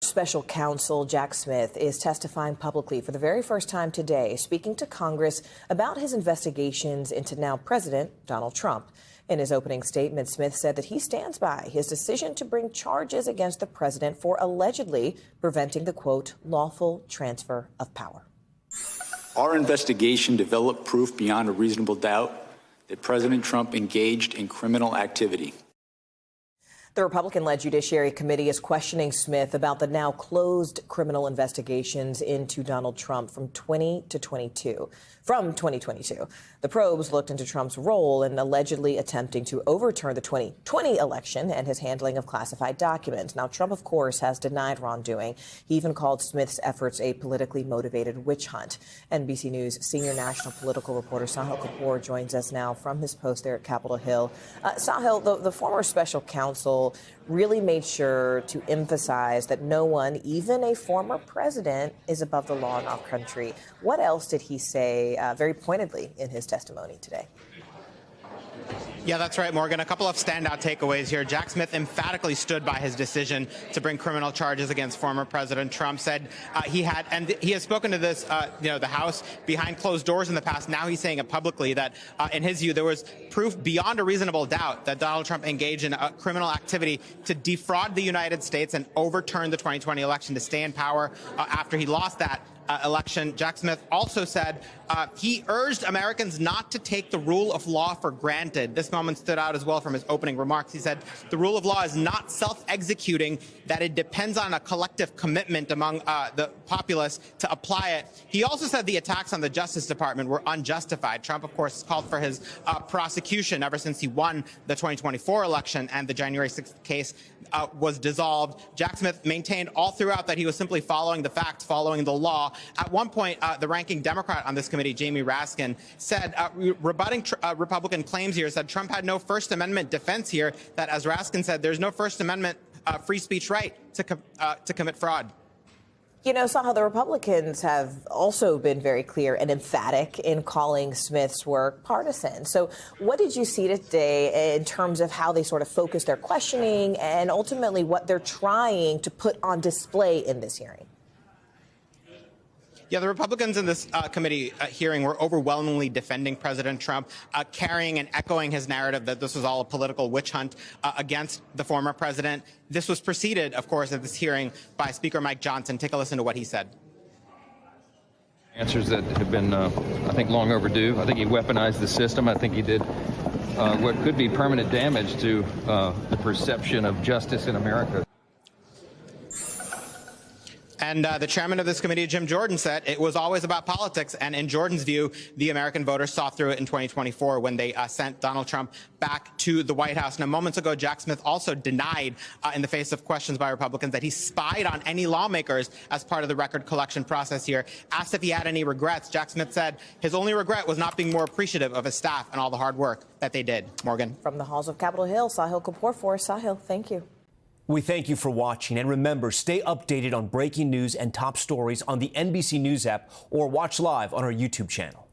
Special counsel Jack Smith is testifying publicly for the very first time today, speaking to Congress about his investigations into now President Donald Trump. In his opening statement, Smith said that he stands by his decision to bring charges against the president for allegedly preventing the, quote, lawful transfer of power. Our investigation developed proof beyond a reasonable doubt that President Trump engaged in criminal activity. The Republican-led Judiciary Committee is questioning Smith about the now closed criminal investigations into Donald Trump from 2022. The probes looked into Trump's role in allegedly attempting to overturn the 2020 election and his handling of classified documents. Now, Trump, of course, has denied wrongdoing. He even called Smith's efforts a politically motivated witch hunt. NBC News senior national political reporter Sahil Kapur joins us now from his post there at Capitol Hill. Sahil, the former special counsel really made sure to emphasize that no one, even a former president, is above the law in our country. What else did he say very pointedly in his testimony today? Yeah, that's right, Morgan. A couple of standout takeaways here. Jack Smith emphatically stood by his decision to bring criminal charges against former President Trump. Said he has spoken to this, the House behind closed doors in the past. Now he's saying it publicly that, in his view, there was proof beyond a reasonable doubt that Donald Trump engaged in criminal activity to defraud the United States and overturn the 2020 election to stay in power after he lost that election. Jack Smith also said he urged Americans not to take the rule of law for granted. This moment stood out as well from his opening remarks. He said the rule of law is not self-executing, that it depends on a collective commitment among the populace to apply it. He also said the attacks on the Justice Department were unjustified. Trump, of course, called for his prosecution ever since he won the 2024 election and the January 6th case was dissolved. Jack Smith maintained all throughout that he was simply following the facts, following the law. At one point, the ranking Democrat on this committee, Jamie Raskin, said, rebutting Republican claims here, said Trump had no First Amendment defense here, that, as Raskin said, there's no First Amendment free speech right to commit fraud. You know, Sahil, the Republicans have also been very clear and emphatic in calling Smith's work partisan. So what did you see today in terms of how they sort of focus their questioning and ultimately what they're trying to put on display in this hearing? Yeah, the Republicans in this committee hearing were overwhelmingly defending President Trump, carrying and echoing his narrative that this was all a political witch hunt against the former president. This was preceded, of course, at this hearing by Speaker Mike Johnson. Take a listen to what he said. Answers that have been, I think, long overdue. I think he weaponized the system. I think he did what could be permanent damage to the perception of justice in America. And the chairman of this committee, Jim Jordan, said it was always about politics. And in Jordan's view, the American voters saw through it in 2024 when they sent Donald Trump back to the White House. Now, moments ago, Jack Smith also denied, in the face of questions by Republicans, that he spied on any lawmakers as part of the record collection process here. Asked if he had any regrets, Jack Smith said his only regret was not being more appreciative of his staff and all the hard work that they did. Morgan. From the halls of Capitol Hill, Sahil Kapur for us. Sahil, thank you. We thank you for watching, and remember, stay updated on breaking news and top stories on the NBC News app or watch live on our YouTube channel.